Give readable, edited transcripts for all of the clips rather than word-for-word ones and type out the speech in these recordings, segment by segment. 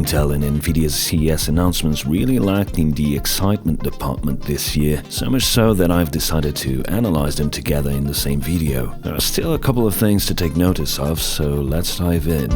Intel and Nvidia's CES announcements really lacked in the excitement department this year, so much so that I've decided to analyze them together in the same video. There are still a couple of things to take notice of, so let's dive in.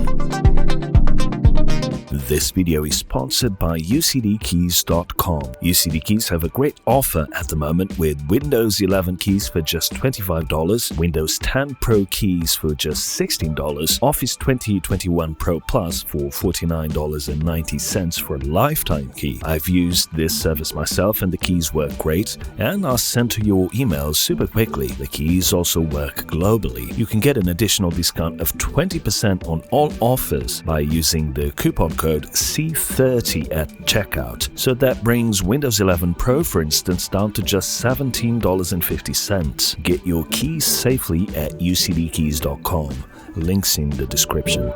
This video is sponsored by UCDkeys.com. UCD Keys have a great offer at the moment with Windows 11 keys for just $25, Windows 10 Pro keys for just $16, Office 2021 Pro Plus for $49.90 for a lifetime key. I've used this service myself and the keys work great and are sent to your email super quickly. The keys also work globally. You can get an additional discount of 20% on all offers by using the coupon code C30 at checkout. So that brings Windows 11 Pro, for instance, down to just $17.50. Get your keys safely at UCDkeys.com. Links in the description.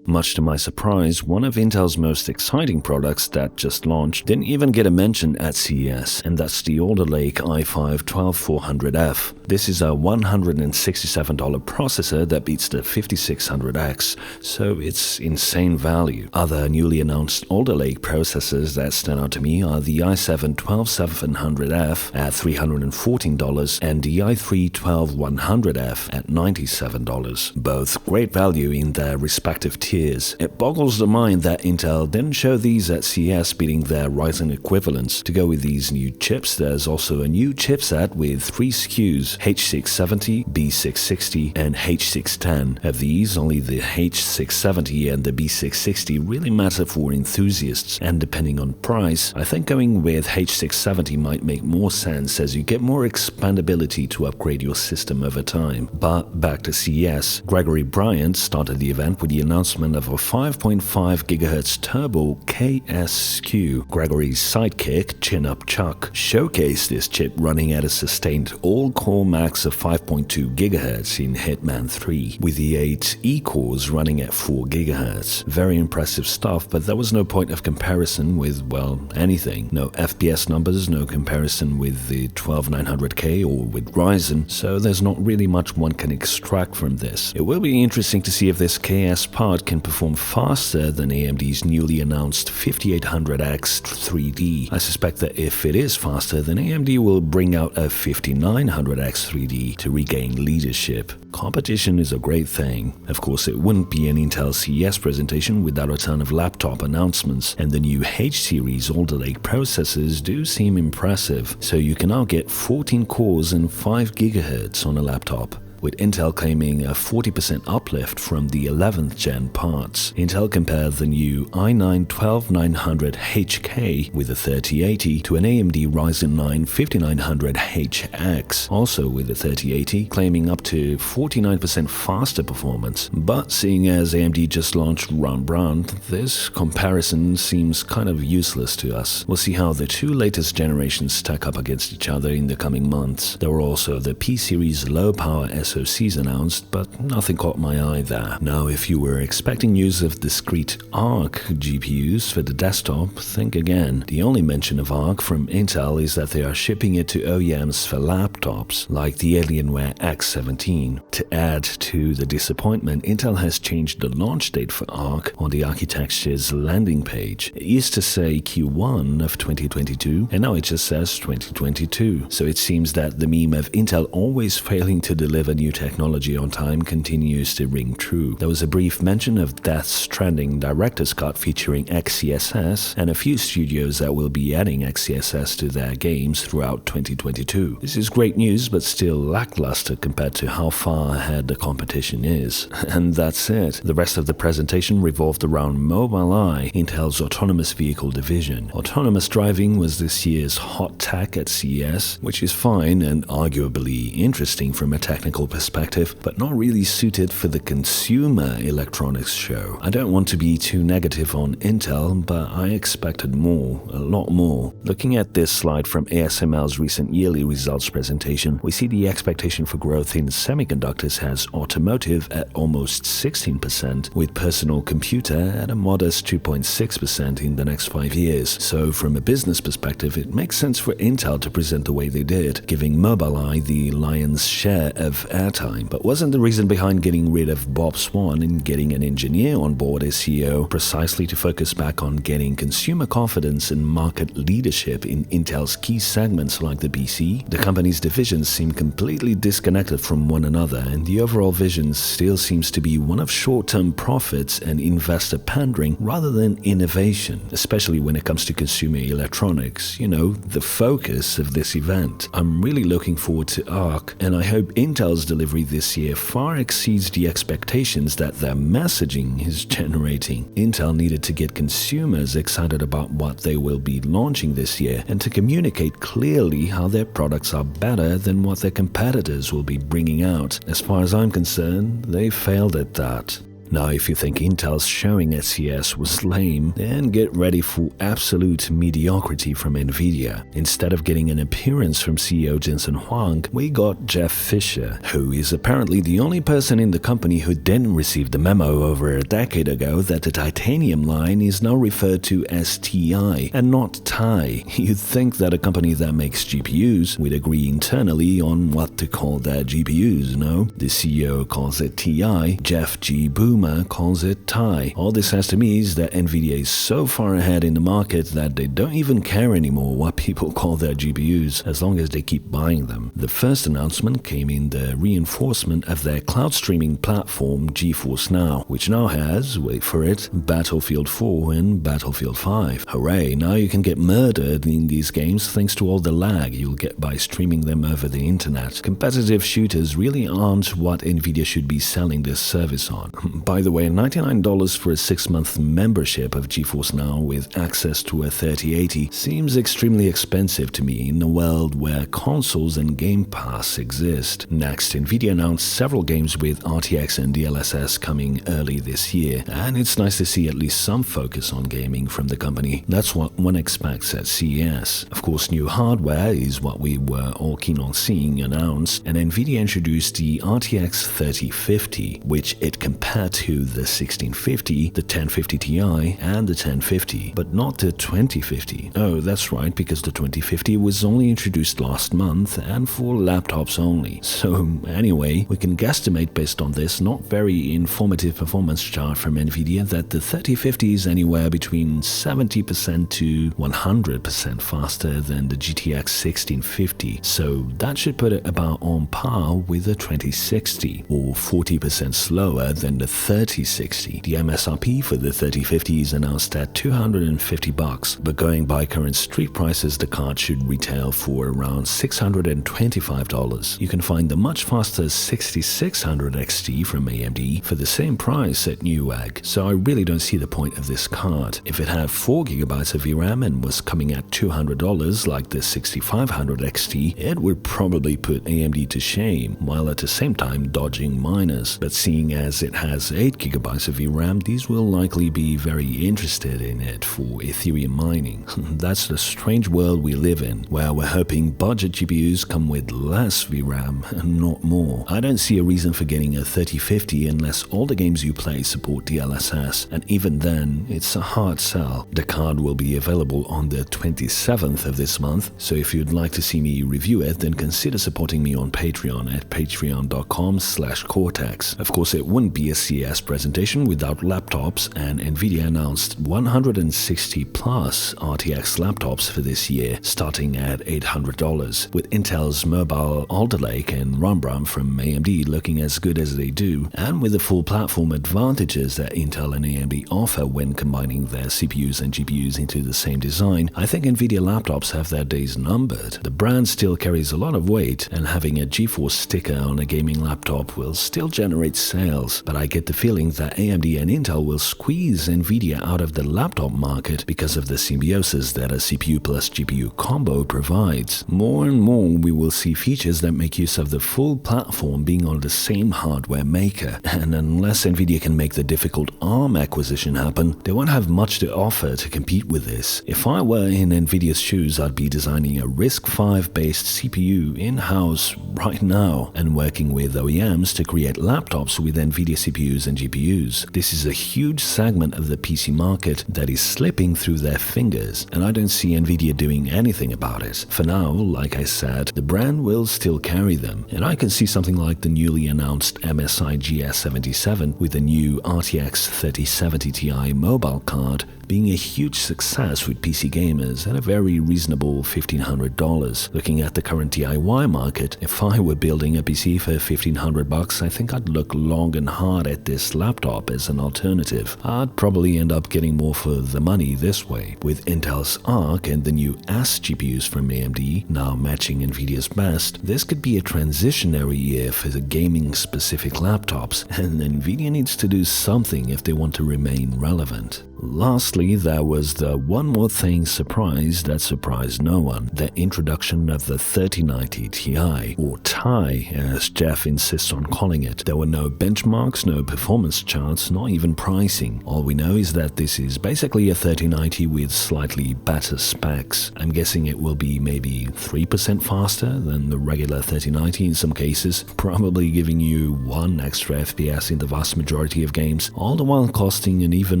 Much to my surprise, one of Intel's most exciting products that just launched didn't even get a mention at CES, and that's the Alder Lake i5-12400F. This is a $167 processor that beats the 5600X, so it's insane value. Other newly announced Alder Lake processors that stand out to me are the i7-12700F at $314 and the i3-12100F at $97. Both great value in their respective tiers. It boggles the mind that Intel didn't show these at CES, beating their Ryzen equivalents. To go with these new chips, there's also a new chipset with 3 SKUs, H670, B660, and H610. Of these, only the H670 and the B660 really matter for enthusiasts, and depending on price, I think going with H670 might make more sense as you get more expandability to upgrade your system over time. But back to CES, Gregory Bryant started the event with the announcement of a 5.5 GHz turbo KSQ. Gregory's sidekick, Chin Up Chuck, showcased this chip running at a sustained all-core max of 5.2 GHz in Hitman 3, with the 8 E-cores running at 4 GHz. Very impressive stuff, but there was no point of comparison with, well, anything. No FPS numbers, no comparison with the 12900K or with Ryzen, so there's not really much one can extract from this. It will be interesting to see if this KS part can perform faster than AMD's newly announced 5800X 3D. I suspect that if it is faster, then AMD will bring out a 5900X 3D to regain leadership. Competition is a great thing. Of course, it wouldn't be an Intel CES presentation without a ton of laptop announcements, and the new H-series Alder Lake processors do seem impressive, so you can now get 14 cores and 5 GHz on a laptop, with Intel claiming a 40% uplift from the 11th gen parts. Intel compared the new i9-12900HK with a 3080 to an AMD Ryzen 9 5900HX, also with a 3080, claiming up to 49% faster performance. But seeing as AMD just launched Round Brown, this comparison seems kind of useless to us. We'll see how the two latest generations stack up against each other in the coming months. There were also the P-series low-power SoCs announced, but nothing caught my eye there. Now, if you were expecting news of discrete ARC GPUs for the desktop, think again. The only mention of ARC from Intel is that they are shipping it to OEMs for laptops, like the Alienware X17. To add to the disappointment, Intel has changed the launch date for ARC on the architecture's landing page. It used to say Q1 of 2022, and now it just says 2022. So it seems that the meme of Intel always failing to deliver new technology on time continues to ring true. There was a brief mention of Death Stranding Director's Cut featuring XCSS, and a few studios that will be adding XCSS to their games throughout 2022. This is great news, but still lackluster compared to how far ahead the competition is. And that's it. The rest of the presentation revolved around Mobileye, Intel's autonomous vehicle division. Autonomous driving was this year's hot tech at CES, which is fine and arguably interesting from a technical perspective, but not really suited for the consumer electronics show. I don't want to be too negative on Intel, but I expected more, a lot more. Looking at this slide from ASML's recent yearly results presentation, we see the expectation for growth in semiconductors has automotive at almost 16%, with personal computer at a modest 2.6% in the next 5 years. So from a business perspective, it makes sense for Intel to present the way they did, giving Mobileye the lion's share of airtime. But wasn't the reason behind getting rid of Bob Swan and getting an engineer on board as CEO precisely to focus back on getting consumer confidence and market leadership in Intel's key segments like the PC? The company's divisions seem completely disconnected from one another, and the overall vision still seems to be one of short-term profits and investor pandering rather than innovation, especially when it comes to consumer electronics, you know, the focus of this event. I'm really looking forward to ARC, and I hope Intel's delivery this year far exceeds the expectations that their messaging is generating. Intel needed to get consumers excited about what they will be launching this year and to communicate clearly how their products are better than what their competitors will be bringing out. As far as I'm concerned, they failed at that. Now, if you think Intel's showing at CES was lame, then get ready for absolute mediocrity from Nvidia. Instead of getting an appearance from CEO Jensen Huang, we got Jeff Fisher, who is apparently the only person in the company who didn't receive the memo over a decade ago that the titanium line is now referred to as TI and not TI. You'd think that a company that makes GPUs would agree internally on what to call their GPUs, no? The CEO calls it TI, Jeff G. Boomer calls it TI. All this says to me is that Nvidia is so far ahead in the market that they don't even care anymore what people call their GPUs, as long as they keep buying them. The first announcement came in the reinforcement of their cloud streaming platform GeForce Now, which now has, wait for it, Battlefield 4 and Battlefield 5. Hooray, now you can get murdered in these games thanks to all the lag you'll get by streaming them over the internet. Competitive shooters really aren't what Nvidia should be selling this service on. By the way, $99 for a 6-month membership of GeForce Now with access to a 3080 seems extremely expensive to me in a world where consoles and Game Pass exist. Next, Nvidia announced several games with RTX and DLSS coming early this year, and it's nice to see at least some focus on gaming from the company. That's what one expects at CES. Of course, new hardware is what we were all keen on seeing announced, and Nvidia introduced the RTX 3050, which it compared to the 1650, the 1050 Ti, and the 1050, but not the 2050. Oh, that's right, because the 2050 was only introduced last month and for laptops only. So anyway, we can guesstimate based on this not very informative performance chart from Nvidia that the 3050 is anywhere between 70% to 100% faster than the GTX 1650. So that should put it about on par with the 2060, or 40% slower than the 3060. The MSRP for the 3050 is announced at $250, but going by current street prices, the card should retail for around $625. You can find the much faster 6600 XT from AMD for the same price at Newegg, so I really don't see the point of this card. If it had 4GB of VRAM and was coming at $200 like the 6500 XT, it would probably put AMD to shame, while at the same time dodging miners. But seeing as it has 8GB of VRAM, these will likely be very interested in it for Ethereum mining. That's the strange world we live in, where we're hoping budget GPUs come with less VRAM and not more. I don't see a reason for getting a 3050 unless all the games you play support DLSS, and even then, it's a hard sell. The card will be available on the 27th of this month, so if you'd like to see me review it, then consider supporting me on Patreon at patreon.com/Cortex. Of course, it wouldn't be a CES presentation without laptops, and Nvidia announced 160 plus RTX laptops for this year, starting at $800, with Intel's mobile Alder Lake and Rambram from AMD looking as good as they do, and with the full platform advantages that Intel and AMD offer when combining their CPUs and GPUs into the same design. I think Nvidia laptops have their days numbered. The brand still carries a lot of weight, and having a GeForce sticker on a gaming laptop will still generate sales, but I get the feeling that AMD and Intel will squeeze Nvidia out of the laptop market because of the symbiosis that a CPU plus GPU combo provides. More and more we will see features that make use of the full platform being on the same hardware maker, and unless Nvidia can make the difficult ARM acquisition happen, they won't have much to offer to compete with this. If I were in Nvidia's shoes, I'd be designing a RISC-V based CPU in-house right now and working with OEMs to create laptops with Nvidia CPUs CPUs and GPUs. This is a huge segment of the PC market that is slipping through their fingers, and I don't see Nvidia doing anything about it. For now, like I said, the brand will still carry them, and I can see something like the newly announced MSI GS77 with the new RTX 3070 Ti mobile card being a huge success with PC gamers at a very reasonable $1,500. Looking at the current DIY market, if I were building a PC for $1,500, I think I'd look long and hard at this laptop as an alternative. I'd probably end up getting more for the money this way. With Intel's Arc and the new S GPUs from AMD now matching Nvidia's best, this could be a transitionary year for the gaming-specific laptops, and Nvidia needs to do something if they want to remain relevant. Lastly, there was the one more thing surprise that surprised no one, the introduction of the 3090 Ti, or TI as Jeff insists on calling it. There were no benchmarks, no performance charts, not even pricing. All we know is that this is basically a 3090 with slightly better specs. I'm guessing it will be maybe 3% faster than the regular 3090 in some cases, probably giving you 1 extra FPS in the vast majority of games, all the while costing an even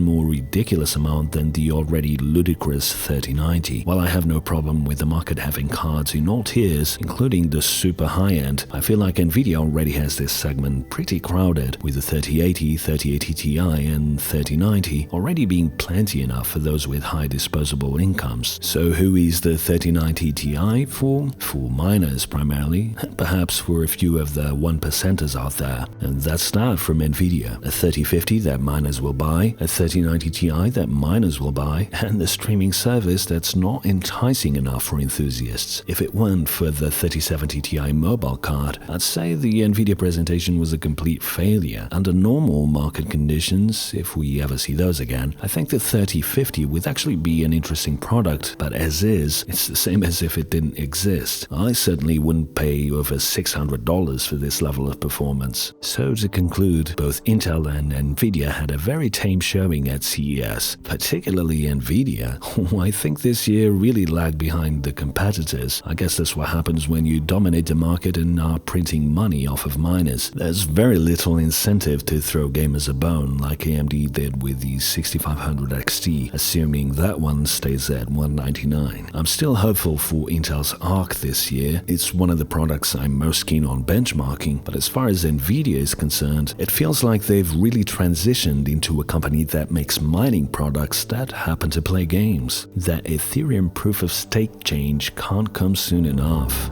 more ridiculous amount than the already ludicrous 3090. While I have no problem with the market having cards in all tiers, including the super high-end, I feel like Nvidia already has this segment pretty crowded, with the 3080, 3080 Ti and 3090 already being plenty enough for those with high disposable incomes. So who is the 3090 Ti for? For miners primarily, perhaps for a few of the 1%ers out there. And that's that from Nvidia. A 3050 that miners will buy, a 3090 Ti that miners will buy, and the streaming service that's not enticing enough for enthusiasts. If it weren't for the 3070 Ti mobile card, I'd say the Nvidia presentation was a complete failure. Under normal market conditions, if we ever see those again, I think the 3050 would actually be an interesting product, but as is, it's the same as if it didn't exist. I certainly wouldn't pay over $600 for this level of performance. So to conclude, both Intel and Nvidia had a very tame showing at CES. Particularly Nvidia, who I think this year really lagged behind the competitors. I guess that's what happens when you dominate the market and are printing money off of miners. There's very little incentive to throw gamers a bone like AMD did with the 6500 XT, assuming that one stays at $199. I'm still hopeful for Intel's Arc this year. It's one of the products I'm most keen on benchmarking, but as far as Nvidia is concerned, it feels like they've really transitioned into a company that makes mining products that happen to play games. That Ethereum proof-of-stake change can't come soon enough.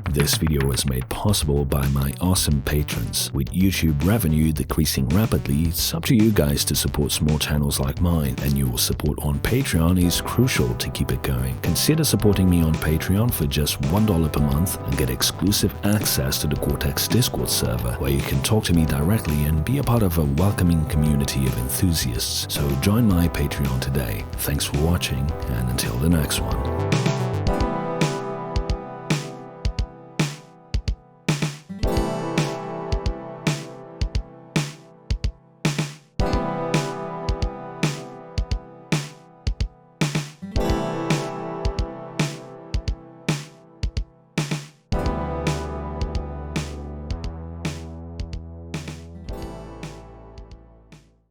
This video was made possible by my awesome patrons. With YouTube revenue decreasing rapidly, it's up to you guys to support small channels like mine, and your support on Patreon is crucial to keep it going. Consider supporting me on Patreon for just $1 per month and get exclusive access to the Cortex Discord server, where you can talk to me directly and be a part of a welcoming community of enthusiasts. So join my Patreon today. Thanks for watching, and until the next one.